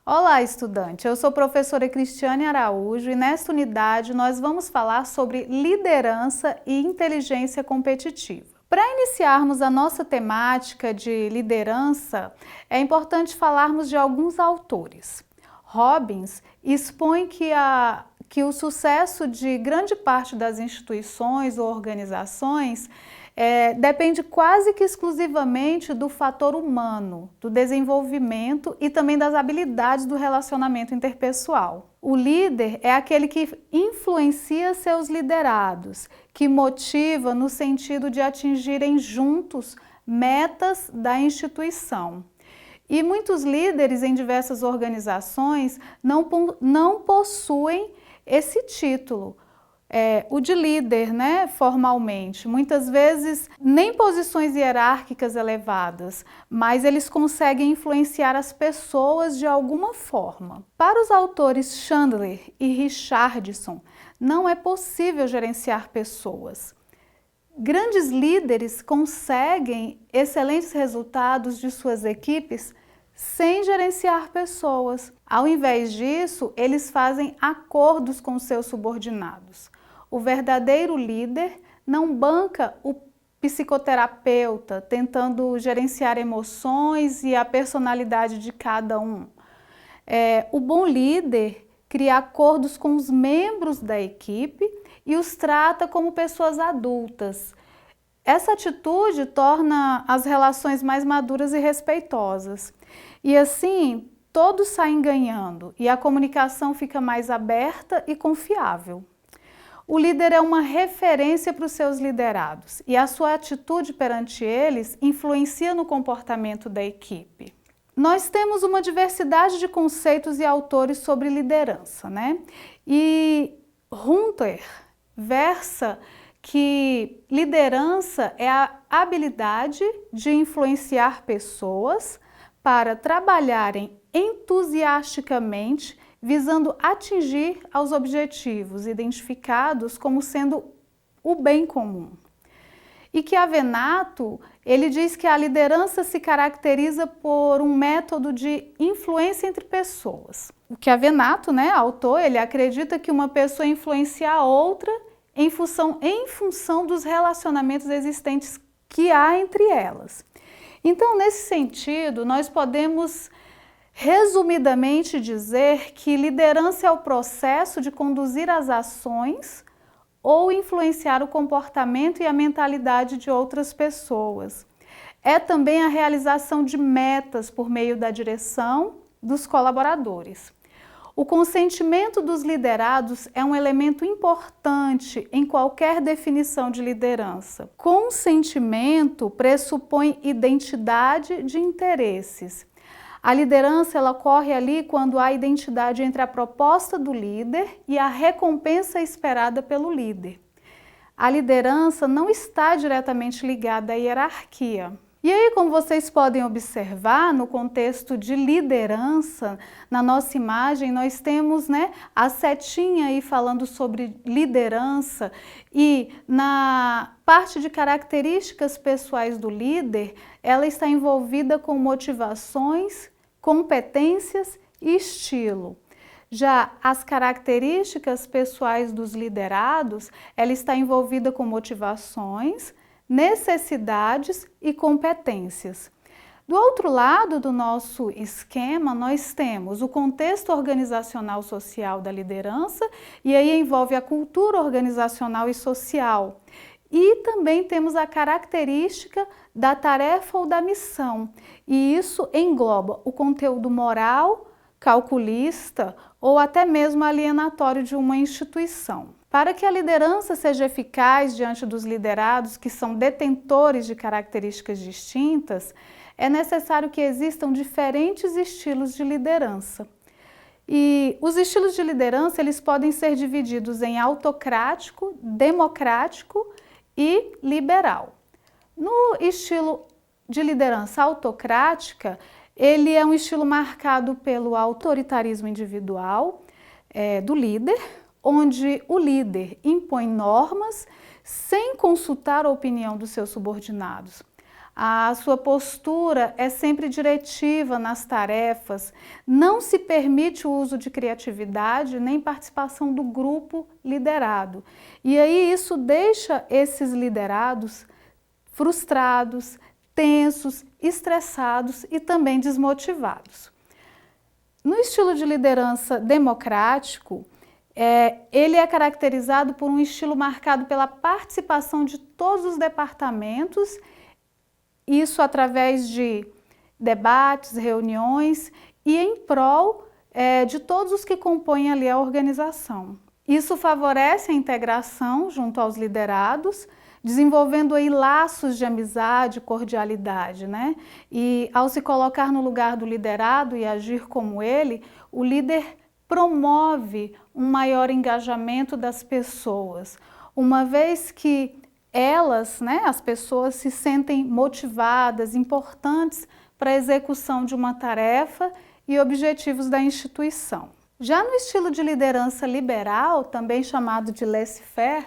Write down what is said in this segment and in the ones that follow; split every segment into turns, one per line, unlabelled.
Olá, estudante! Eu sou a professora Cristiane Araújo e nesta unidade nós vamos falar sobre liderança e inteligência competitiva. Para iniciarmos a nossa temática de liderança, é importante falarmos de alguns autores. Robbins expõe que o sucesso de grande parte das instituições ou organizações depende quase que exclusivamente do fator humano, do desenvolvimento e também das habilidades do relacionamento interpessoal. O líder é aquele que influencia seus liderados, que motiva no sentido de atingirem juntos metas da instituição. E muitos líderes em diversas organizações não possuem esse título. O de líder, né, formalmente, muitas vezes nem posições hierárquicas elevadas, mas eles conseguem influenciar as pessoas de alguma forma. Para os autores Chandler e Richardson, não é possível gerenciar pessoas. Grandes líderes conseguem excelentes resultados de suas equipes sem gerenciar pessoas. Ao invés disso, eles fazem acordos com seus subordinados. O verdadeiro líder não banca o psicoterapeuta tentando gerenciar emoções e a personalidade de cada um. O bom líder cria acordos com os membros da equipe e os trata como pessoas adultas. Essa atitude torna as relações mais maduras e respeitosas. E assim, todos saem ganhando e a comunicação fica mais aberta e confiável. O líder é uma referência para os seus liderados e a sua atitude perante eles influencia no comportamento da equipe. Nós temos uma diversidade de conceitos e autores sobre liderança, né? E Hunter versa que liderança é a habilidade de influenciar pessoas para trabalharem entusiasticamente visando atingir aos objetivos identificados como sendo o bem comum. E que Avenato, ele diz que a liderança se caracteriza por um método de influência entre pessoas. O que Avenato, né, autor, ele acredita que uma pessoa influencia a outra em função dos relacionamentos existentes que há entre elas. Então, nesse sentido, nós podemos resumidamente dizer que liderança é o processo de conduzir as ações ou influenciar o comportamento e a mentalidade de outras pessoas. É também a realização de metas por meio da direção dos colaboradores. O consentimento dos liderados é um elemento importante em qualquer definição de liderança. Consentimento pressupõe identidade de interesses. A liderança ela ocorre ali quando há identidade entre a proposta do líder e a recompensa esperada pelo líder. A liderança não está diretamente ligada à hierarquia. E aí, como vocês podem observar, no contexto de liderança, na nossa imagem, nós temos, né, a setinha aí falando sobre liderança e na parte de características pessoais do líder, ela está envolvida com motivações, competências e estilo. Já as características pessoais dos liderados, ela está envolvida com motivações, necessidades e competências. Do outro lado do nosso esquema, nós temos o contexto organizacional social da liderança, e aí envolve a cultura organizacional e social. E também temos a característica da tarefa ou da missão, e isso engloba o conteúdo moral, calculista ou até mesmo alienatório de uma instituição. Para que a liderança seja eficaz diante dos liderados que são detentores de características distintas, é necessário que existam diferentes estilos de liderança. E os estilos de liderança eles podem ser divididos em autocrático, democrático e liberal. No estilo de liderança autocrática, ele é um estilo marcado pelo autoritarismo individual do líder, onde o líder impõe normas sem consultar a opinião dos seus subordinados. A sua postura é sempre diretiva nas tarefas, não se permite o uso de criatividade nem participação do grupo liderado. E aí isso deixa esses liderados frustrados, tensos, estressados e também desmotivados. No estilo de liderança democrático, ele é caracterizado por um estilo marcado pela participação de todos os departamentos, isso através de debates, reuniões e em prol de todos os que compõem ali a organização. Isso favorece a integração junto aos liderados, desenvolvendo aí laços de amizade, cordialidade, né? E ao se colocar no lugar do liderado e agir como ele, o líder promove um maior engajamento das pessoas, uma vez que elas, né, as pessoas se sentem motivadas, importantes para a execução de uma tarefa e objetivos da instituição. Já no estilo de liderança liberal, também chamado de laissez-faire,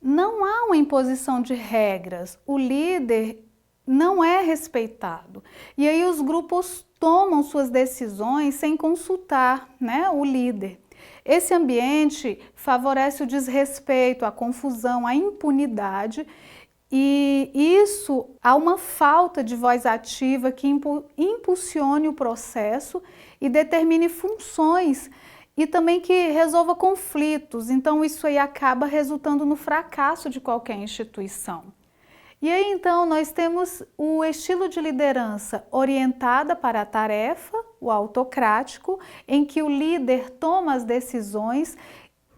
não há uma imposição de regras, o líder não é respeitado. E aí os grupos tomam suas decisões sem consultar, né, o líder. Esse ambiente favorece o desrespeito, a confusão, a impunidade, e isso há uma falta de voz ativa que impulsione o processo e determine funções e também que resolva conflitos. Então isso aí acaba resultando no fracasso de qualquer instituição. E aí então nós temos o estilo de liderança orientada para a tarefa, o autocrático, em que o líder toma as decisões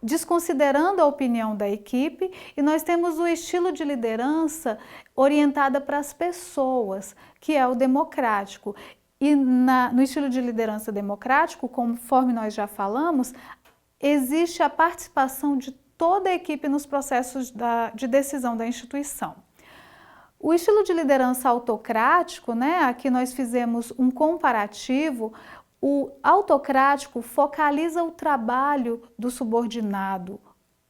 desconsiderando a opinião da equipe, e nós temos o estilo de liderança orientada para as pessoas, que é o democrático. E no estilo de liderança democrático, conforme nós já falamos, existe a participação de toda a equipe nos processos de decisão da instituição. O estilo de liderança autocrático, né, aqui nós fizemos um comparativo. O autocrático focaliza o trabalho do subordinado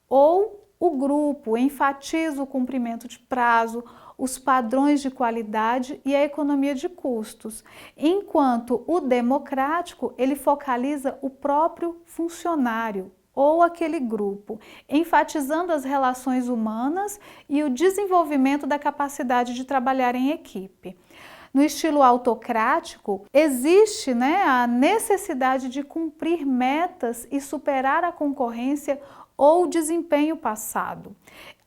ou o grupo, enfatiza o cumprimento de prazo, os padrões de qualidade e a economia de custos, enquanto o democrático ele focaliza o próprio funcionário ou aquele grupo, enfatizando as relações humanas e o desenvolvimento da capacidade de trabalhar em equipe. No estilo autocrático, existe, né, a necessidade de cumprir metas e superar a concorrência ou o desempenho passado.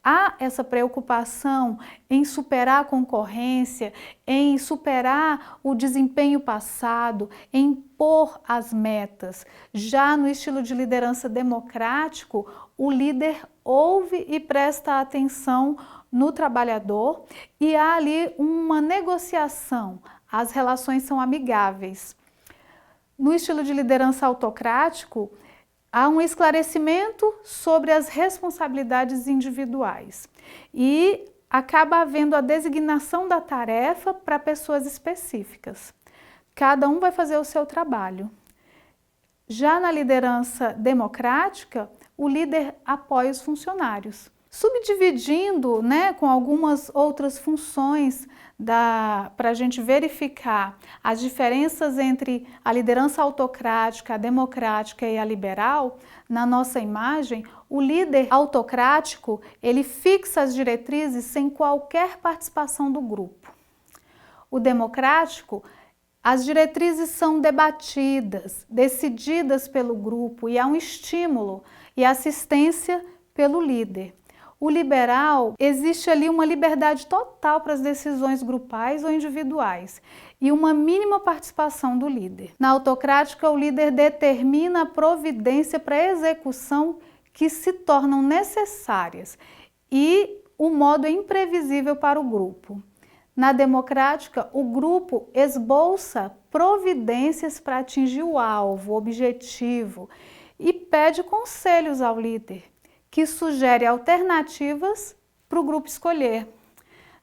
Há essa preocupação em superar a concorrência, em superar o desempenho passado, em impor as metas. Já no estilo de liderança democrático, o líder ouve e presta atenção no trabalhador e há ali uma negociação, as relações são amigáveis. No estilo de liderança autocrático, há um esclarecimento sobre as responsabilidades individuais e acaba havendo a designação da tarefa para pessoas específicas. Cada um vai fazer o seu trabalho. Já na liderança democrática, o líder apoia os funcionários, subdividindo, né, com algumas outras funções para a gente verificar as diferenças entre a liderança autocrática, a democrática e a liberal. Na nossa imagem, o líder autocrático, ele fixa as diretrizes sem qualquer participação do grupo. O democrático, as diretrizes são debatidas, decididas pelo grupo e há um estímulo e assistência pelo líder. O liberal, existe ali uma liberdade total para as decisões grupais ou individuais e uma mínima participação do líder. Na autocrática, o líder determina a providência para a execução que se tornam necessárias e o modo é imprevisível para o grupo. Na democrática, o grupo esboça providências para atingir o alvo, o objetivo e pede conselhos ao líder, que sugere alternativas para o grupo escolher.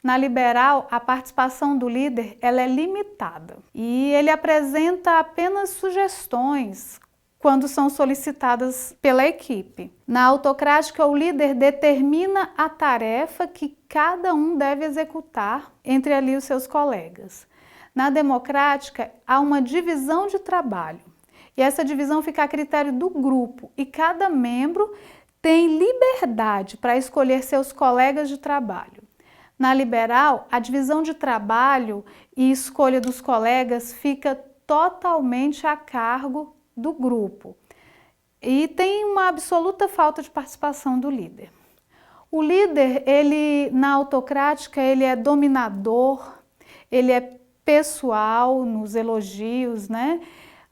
Na liberal, a participação do líder ela é limitada e ele apresenta apenas sugestões, quando são solicitadas pela equipe. Na autocrática, o líder determina a tarefa que cada um deve executar entre ali os seus colegas. Na democrática, há uma divisão de trabalho e essa divisão fica a critério do grupo e cada membro tem liberdade para escolher seus colegas de trabalho. Na liberal, a divisão de trabalho e escolha dos colegas fica totalmente a cargo do grupo e tem uma absoluta falta de participação do líder. O líder, na autocrática, ele é dominador, ele é pessoal nos elogios, né?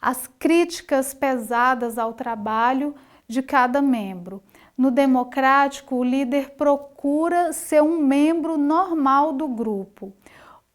As críticas pesadas ao trabalho de cada membro. No democrático, o líder procura ser um membro normal do grupo,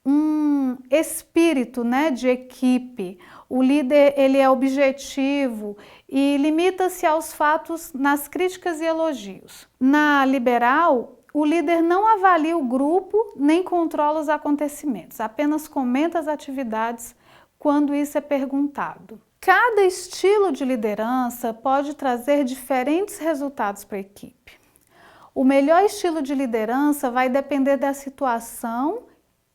um espírito, né, de equipe. O líder, ele é objetivo e limita-se aos fatos nas críticas e elogios. Na liberal, o líder não avalia o grupo nem controla os acontecimentos, apenas comenta as atividades quando isso é perguntado. Cada estilo de liderança pode trazer diferentes resultados para a equipe. O melhor estilo de liderança vai depender da situação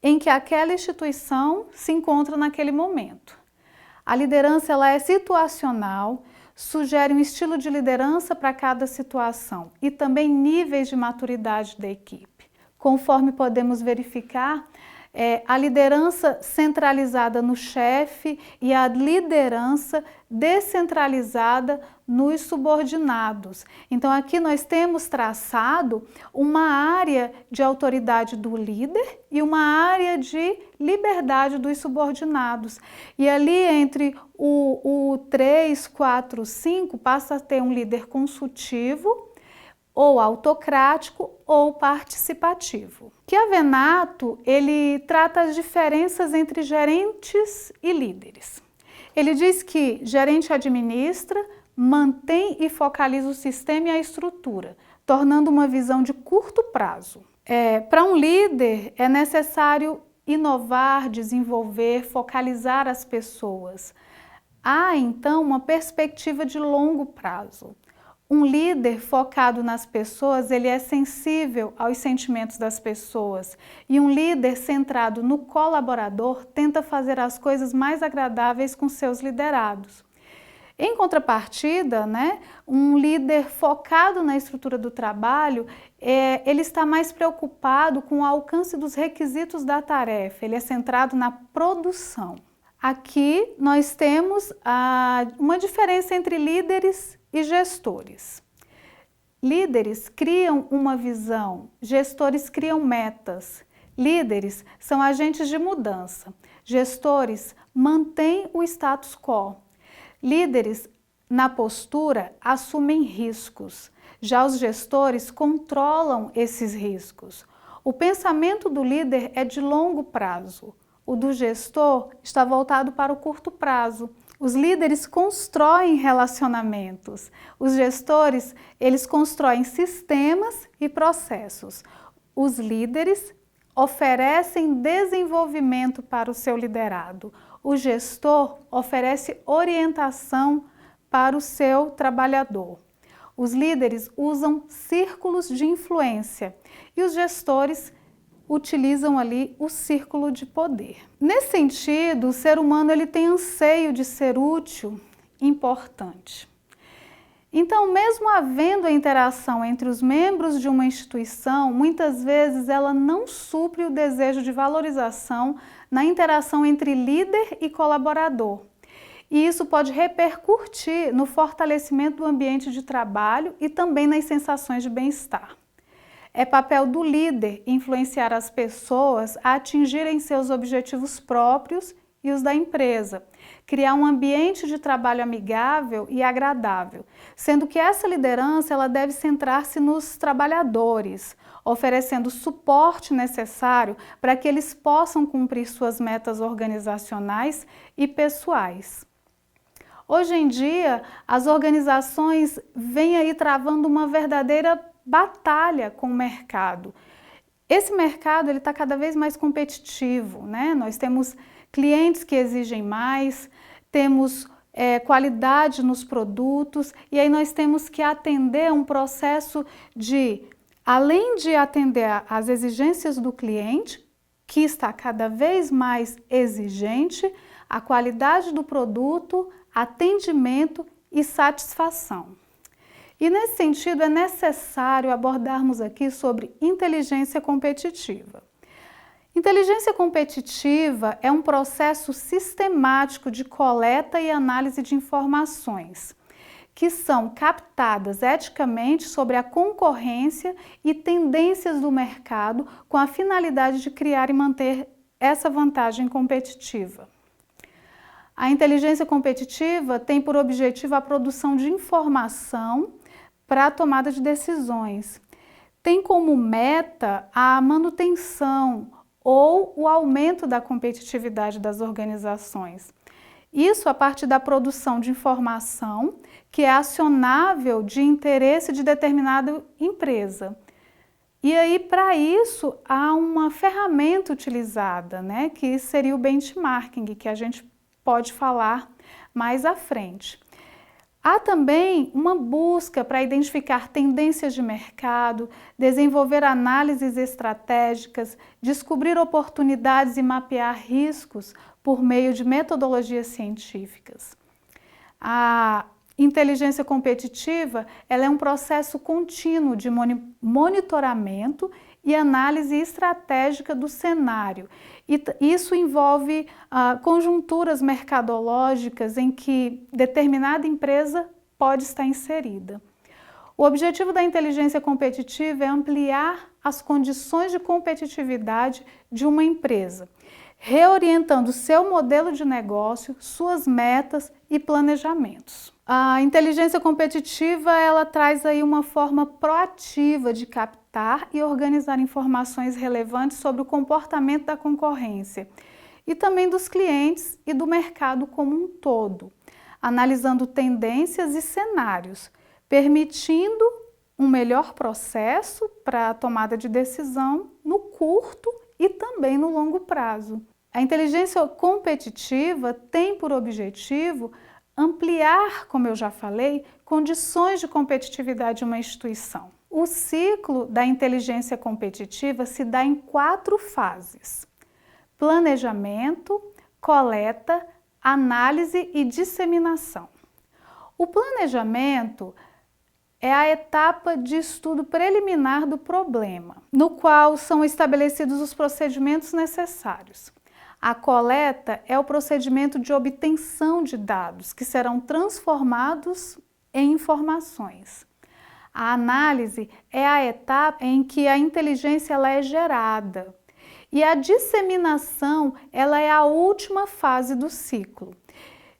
em que aquela instituição se encontra naquele momento. A liderança ela é situacional, sugere um estilo de liderança para cada situação e também níveis de maturidade da equipe. Conforme podemos verificar, a liderança centralizada no chefe e a liderança descentralizada nos subordinados. Então aqui nós temos traçado uma área de autoridade do líder e uma área de liberdade dos subordinados. E ali entre o 3, 4, 5 passa a ter um líder consultivo, ou autocrático ou participativo. Chiavenato, ele trata as diferenças entre gerentes e líderes. Ele diz que gerente administra, mantém e focaliza o sistema e a estrutura, tornando uma visão de curto prazo. Para um líder, é necessário inovar, desenvolver, focalizar as pessoas. Há, então, uma perspectiva de longo prazo. Um líder focado nas pessoas, ele é sensível aos sentimentos das pessoas. E um líder centrado no colaborador tenta fazer as coisas mais agradáveis com seus liderados. Em contrapartida, né, um líder focado na estrutura do trabalho, ele está mais preocupado com o alcance dos requisitos da tarefa, ele é centrado na produção. Aqui nós temos uma diferença entre líderes e gestores. Líderes criam uma visão, gestores criam metas. Líderes são agentes de mudança, gestores mantêm o status quo. Líderes, na postura, assumem riscos. Já os gestores controlam esses riscos. O pensamento do líder é de longo prazo. O do gestor está voltado para o curto prazo. Os líderes constroem relacionamentos. Os gestores, eles constroem sistemas e processos. Os líderes oferecem desenvolvimento para o seu liderado. O gestor oferece orientação para o seu trabalhador. Os líderes usam círculos de influência e os gestores utilizam ali o círculo de poder. Nesse sentido, o ser humano ele tem anseio de ser útil, importante. Então, mesmo havendo a interação entre os membros de uma instituição, muitas vezes ela não supre o desejo de valorização na interação entre líder e colaborador. E isso pode repercutir no fortalecimento do ambiente de trabalho e também nas sensações de bem-estar. É papel do líder influenciar as pessoas a atingirem seus objetivos próprios e os da empresa, criar um ambiente de trabalho amigável e agradável, sendo que essa liderança ela deve centrar-se nos trabalhadores, oferecendo o suporte necessário para que eles possam cumprir suas metas organizacionais e pessoais. Hoje em dia, as organizações vêm aí travando uma verdadeira batalha com o mercado. Esse mercado está cada vez mais competitivo, né? Nós temos clientes que exigem mais, temos qualidade nos produtos, e aí nós temos que atender um processo de, além de atender às exigências do cliente, que está cada vez mais exigente, a qualidade do produto, atendimento e satisfação. E nesse sentido é necessário abordarmos aqui sobre inteligência competitiva. Inteligência competitiva é um processo sistemático de coleta e análise de informações que são captadas eticamente sobre a concorrência e tendências do mercado com a finalidade de criar e manter essa vantagem competitiva. A inteligência competitiva tem por objetivo a produção de informação para a tomada de decisões. Tem como meta a manutenção ou o aumento da competitividade das organizações. Isso a partir da produção de informação que é acionável de interesse de determinada empresa. E aí, para isso, há uma ferramenta utilizada, né, que seria o benchmarking, que a gente pode falar mais à frente. Há também uma busca para identificar tendências de mercado, desenvolver análises estratégicas, descobrir oportunidades e mapear riscos por meio de metodologias científicas. A inteligência competitiva, ela é um processo contínuo de monitoramento e análise estratégica do cenário. E isso envolve conjunturas mercadológicas em que determinada empresa pode estar inserida. O objetivo da inteligência competitiva é ampliar as condições de competitividade de uma empresa, reorientando seu modelo de negócio, suas metas e planejamentos. A inteligência competitiva, ela traz aí uma forma proativa de captar e organizar informações relevantes sobre o comportamento da concorrência e também dos clientes e do mercado como um todo, analisando tendências e cenários, permitindo um melhor processo para a tomada de decisão no curto e também no longo prazo. A inteligência competitiva tem por objetivo ampliar, como eu já falei, condições de competitividade de uma instituição. O ciclo da inteligência competitiva se dá em 4 fases: planejamento, coleta, análise e disseminação. O planejamento é a etapa de estudo preliminar do problema, no qual são estabelecidos os procedimentos necessários. A coleta é o procedimento de obtenção de dados, que serão transformados em informações. A análise é a etapa em que a inteligência ela é gerada. E a disseminação ela é a última fase do ciclo.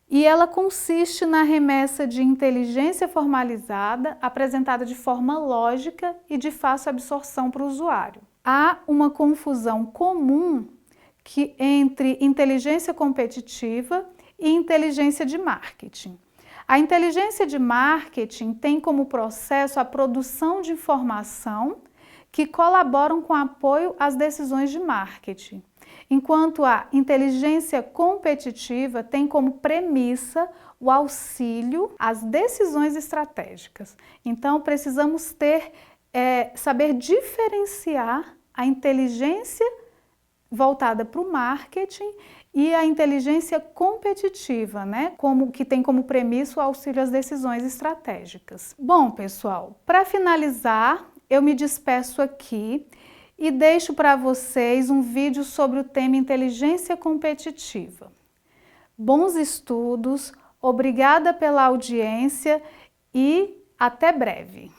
E ela consiste na remessa de inteligência formalizada, apresentada de forma lógica e de fácil absorção para o usuário. Há uma confusão comum entre inteligência competitiva e inteligência de marketing. A inteligência de marketing tem como processo a produção de informação que colaboram com apoio às decisões de marketing, enquanto a inteligência competitiva tem como premissa o auxílio às decisões estratégicas. Então, precisamos saber diferenciar a inteligência voltada para o marketing e a inteligência competitiva, né? Que tem como premissa o auxílio às decisões estratégicas. Bom, pessoal, para finalizar, eu me despeço aqui e deixo para vocês um vídeo sobre o tema inteligência competitiva. Bons estudos, obrigada pela audiência e até breve!